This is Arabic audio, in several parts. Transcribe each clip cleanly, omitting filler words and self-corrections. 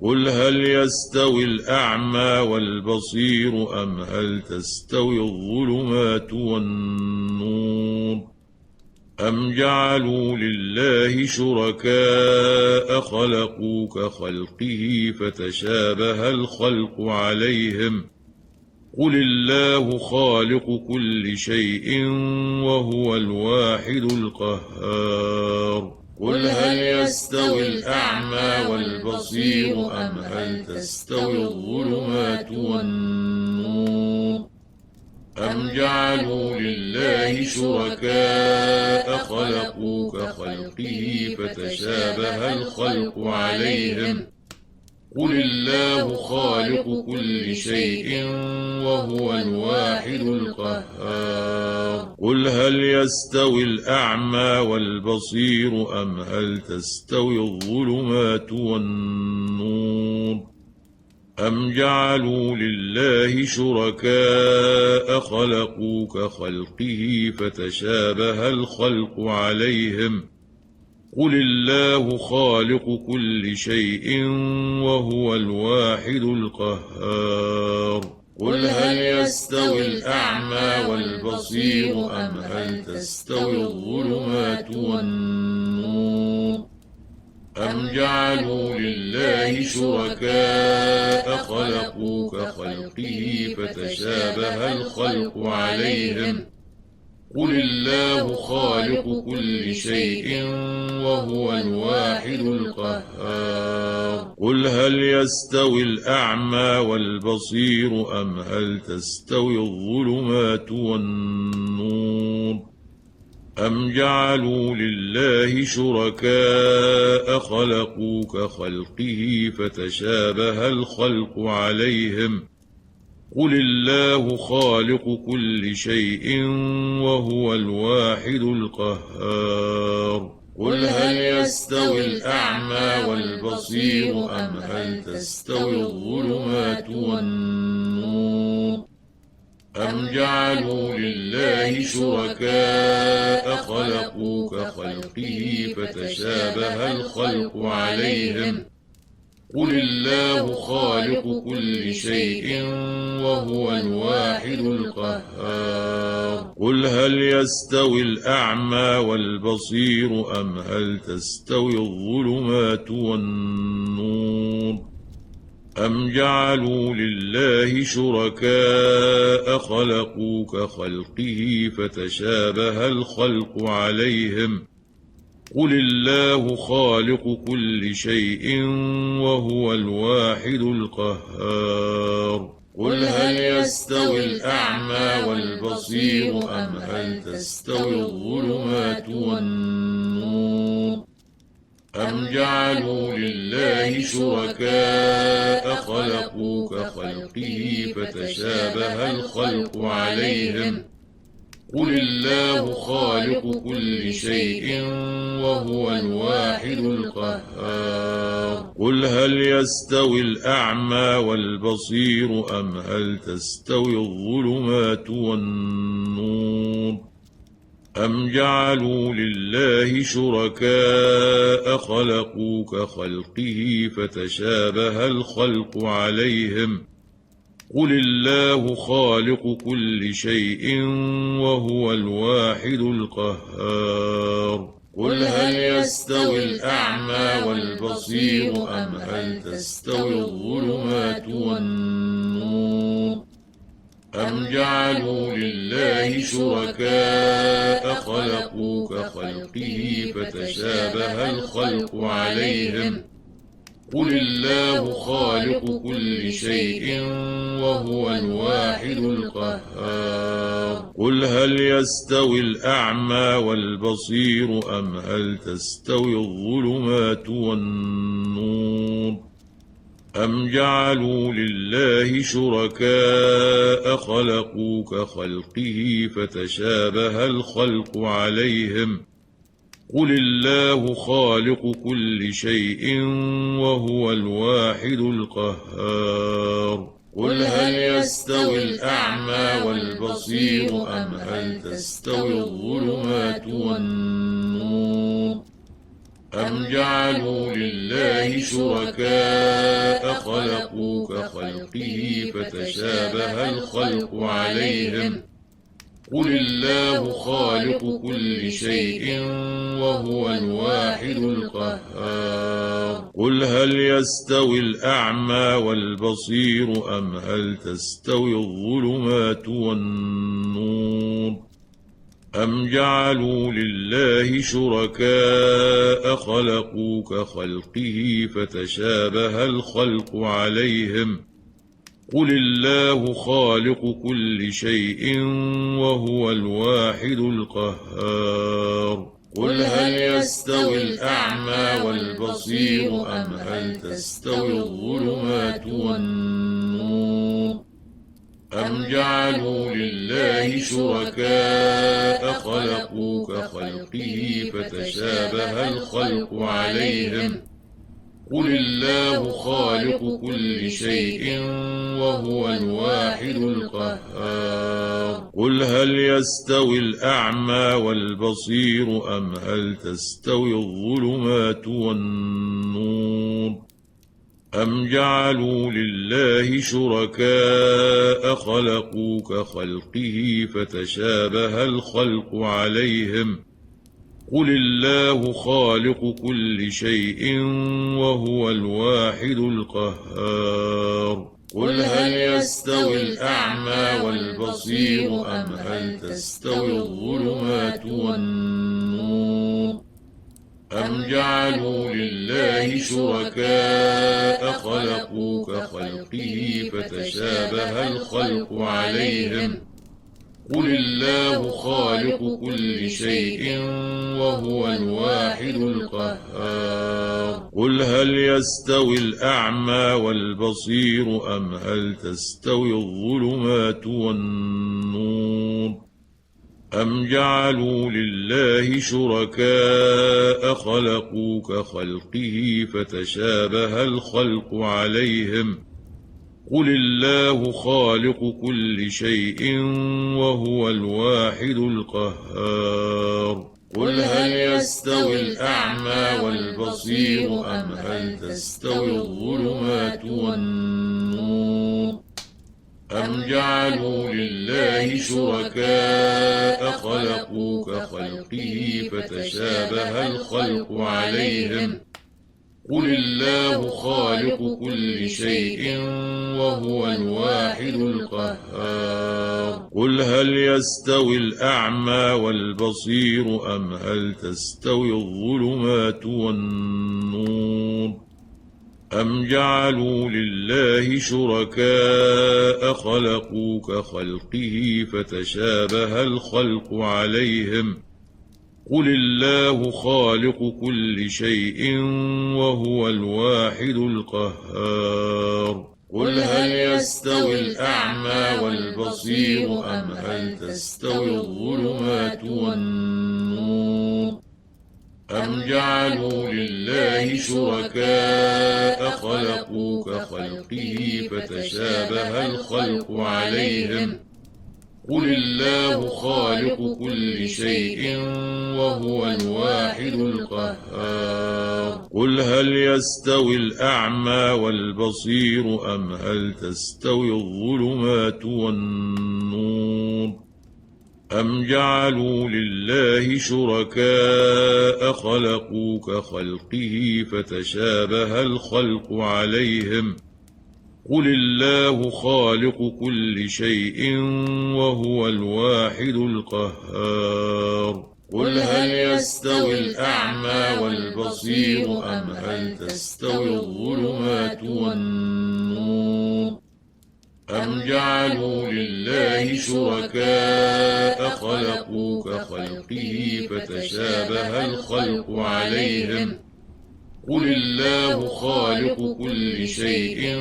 قل هل يستوي الأعمى والبصير أم هل تستوي الظلمات والنور أم جعلوا لله شركاء خلقوا كخلقه فتشابه الخلق عليهم قل الله خالق كل شيء وهو الواحد القهار قل هل يستوي الأعمى والبصير أم هل تستوي الظلمات والنور أم جعلوا لله شركاء خلقوا كخلقه فتشابه الخلق عليهم قل الله خالق كل شيء وهو الواحد القهار قل هل يستوي الأعمى والبصير أم هل تستوي الظلمات والنور أم جعلوا لله شركاء خلقوا كخلقه فتشابه الخلق عليهم قل الله خالق كل شيء وهو الواحد القهار قل هل يستوي الأعمى والبصير أم هل تستوي الظلمات والنور أم جعلوا لله شركاء خلقوا كخلقه فتشابه الخلق عليهم قل الله خالق كل شيء وهو الواحد القهار قل هل يستوي الأعمى والبصير أم هل تستوي الظلمات والنور أم جعلوا لله شركاء خلقوا كخلقه فتشابه الخلق عليهم قل الله خالق كل شيء وهو الواحد القهار قل هل يستوي الأعمى والبصير أم هل تستوي الظلمات والنور أم جعلوا لله شركاء خلقوا كخلقه فتشابه الخلق عليهم قل الله خالق كل شيء وهو الواحد القهار قل هل يستوي الأعمى والبصير أم هل تستوي الظلمات والنور أم جعلوا لله شركاء خلقوا كخلقه فتشابه الخلق عليهم قل الله خالق كل شيء وهو الواحد القهار قل هل يستوي الأعمى والبصير أم هل تستوي الظلمات والنور أم جعلوا لله شركاء خلقوا كخلقه فتشابه الخلق عليهم قل الله خالق كل شيء وهو الواحد القهار قل هل يستوي الأعمى والبصير أم هل تستوي الظلمات والنور أم جعلوا لله شركاء خلقوا كخلقه فتشابه الخلق عليهم قل الله خالق كل شيء وهو الواحد القهار قل هل يستوي الأعمى والبصير أم هل تستوي الظلمات والنور أم جعلوا لله شركاء خلقوا كخلقه فتشابه الخلق عليهم قل الله خالق كل شيء وهو الواحد القهار قل هل يستوي الأعمى والبصير أم هل تستوي الظلمات والنور أم جعلوا لله شركاء خلقوا كخلقه فتشابه الخلق عليهم قل الله خالق كل شيء وهو الواحد القهار قل هل يستوي الأعمى والبصير أم هل تستوي الظلمات والنور أم جعلوا لله شركاء خلقوا كخلقه فتشابه الخلق عليهم قل الله خالق كل شيء وهو الواحد القهار قل هل يستوي الأعمى والبصير أم هل تستوي الظلمات والنور أم جعلوا لله شركاء خلقوا كخلقه فتشابه الخلق عليهم قل الله خالق كل شيء وهو الواحد القهار قل هل يستوي الأعمى والبصير أم هل تستوي الظلمات والنور أم جعلوا لله شركاء خلقوا كخلقه فتشابه الخلق عليهم قل الله خالق كل شيء وهو الواحد القهار قل هل يستوي الأعمى والبصير أم هل تستوي الظلمات والنور أم جعلوا لله شركاء خلقوا كخلقه فتشابه الخلق عليهم قل الله خالق كل شيء وهو الواحد القهار قل هل يستوي الأعمى والبصير أم هل تستوي الظلمات والنور أم جعلوا لله شركاء خلقوا كخلقه فتشابه الخلق عليهم قل الله خالق كل شيء وهو الواحد القهار قل هل يستوي الأعمى والبصير أم هل تستوي الظلمات والنور أم جعلوا لله شركاء خلقوا كخلقه فتشابه الخلق عليهم قل الله خالق كل شيء وهو الواحد القهار قل هل يستوي الأعمى والبصير أم هل تستوي الظلمات والنور أم جعلوا لله شركاء خلقوا كخلقه فتشابه الخلق عليهم قل الله خالق كل شيء وهو الواحد القهار قل هل يستوي الأعمى والبصير أم هل تستوي الظلمات والنور أم جعلوا لله شركاء خلقوا كخلقه فتشابه الخلق عليهم قل الله خالق كل شيء وهو الواحد القهار قل هل يستوي الأعمى والبصير أم هل تستوي الظلمات والنور أم جعلوا لله شركاء خلقوا كخلقه فتشابه الخلق عليهم قل الله خالق كل شيء وهو الواحد القهار قل هل يستوي الأعمى والبصير أم هل تستوي الظلمات والنور أم جعلوا لله شركاء خلقوا كخلقه فتشابه الخلق عليهم قل الله خالق كل شيء وهو الواحد القهار قل هل يستوي الأعمى والبصير أم هل تستوي الظلمات والنور أم جعلوا لله شركاء خلقوا كخلقه فتشابه الخلق عليهم قل الله خالق كل شيء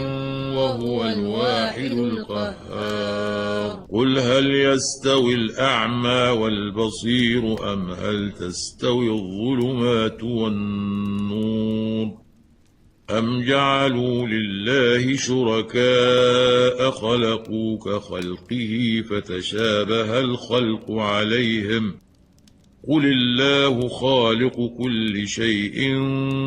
وهو الواحد القهار قل هل يستوي الأعمى والبصير أم هل تستوي الظلمات والنور أم جعلوا لله شركاء خلقوا كخلقه فتشابه الخلق عليهم قل الله خالق كل شيء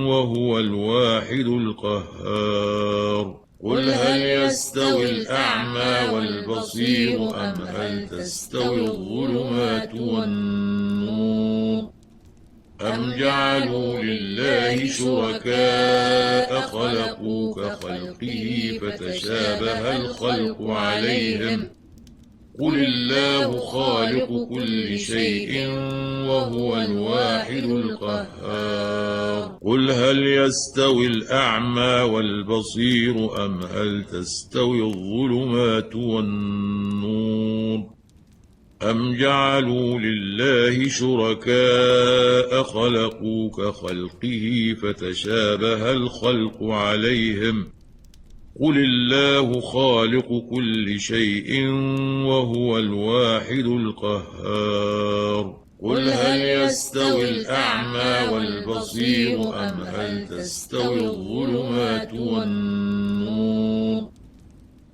وهو الواحد القهار قل هل يستوي الأعمى والبصير أم هل تستوي الظلمات والنور أم جعلوا لله شركاء خلقوا كخلقه فتشابه الخلق عليهم قل الله خالق كل شيء وهو الواحد القهار قل هل يستوي الأعمى والبصير أم هل تستوي الظلمات والنور أم جعلوا لله شركاء خلقوا كخلقه فتشابه الخلق عليهم قل الله خالق كل شيء وهو الواحد القهار قل هل يستوي الأعمى والبصير أم هل تستوي الظلمات والنور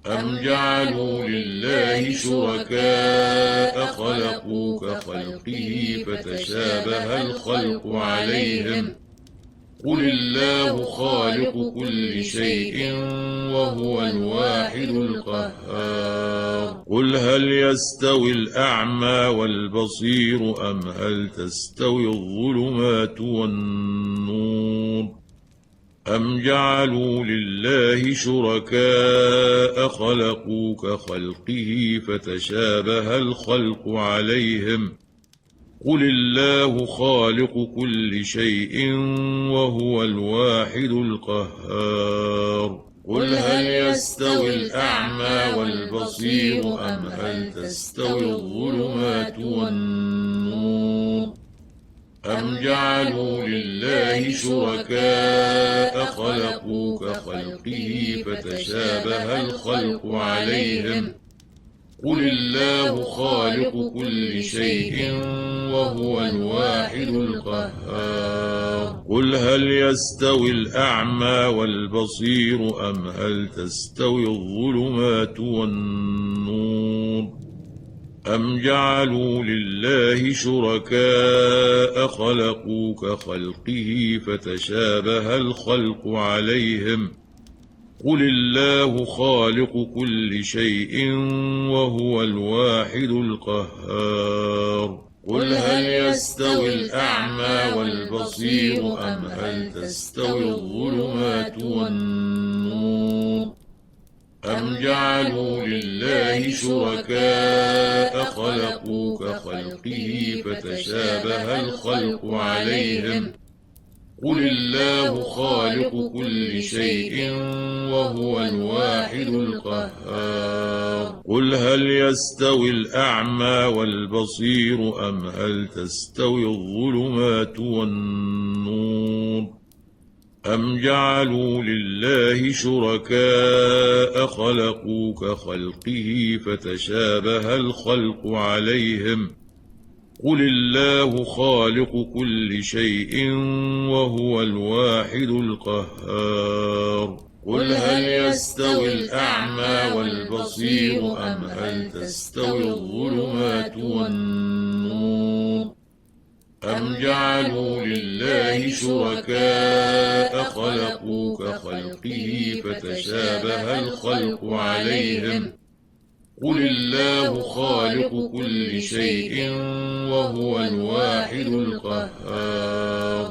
أم جعلوا لله شركاء خلقوا كخلقه فتشابه الخلق عليهم قل الله خالق كل شيء وهو الواحد القهار قل هل يستوي الأعمى والبصير أم هل تستوي الظلمات والنور أم جعلوا لله شركاء خلقوا كخلقه فتشابه الخلق عليهم قل الله خالق كل شيء وهو الواحد القهار قل هل يستوي الأعمى والبصير أم هل تستوي الظلمات والنور أم جعلوا لله شركاء خلقوا كخلقه فتشابه الخلق عليهم قل الله خالق كل شيء وهو الواحد القهار قل هل يستوي الأعمى والبصير أم هل تستوي الظلمات والنور أم جعلوا لله شركاء خلقوا كخلقه فتشابه الخلق عليهم قل الله خالق كل شيء وهو الواحد القهار قل هل يستوي الأعمى والبصير أم هل تستوي الظلمات والنور أم جعلوا لله شركاء خلقوا كخلقه فتشابه الخلق عليهم قل الله خالق كل شيء وهو الواحد القهار قل هل يستوي الأعمى والبصير أم هل تستوي الظلمات والنور أم جعلوا لله شركاء خلقوا كخلقه فتشابه الخلق عليهم قل الله خالق كل شيء وهو الواحد القهار قل هل يستوي الأعمى والبصير أم هل تستوي الظلمات والنور أم جعلوا لله شركاء خلقوا كخلقه فتشابه الخلق عليهم قل الله خالق كل شيء وهو الواحد القهار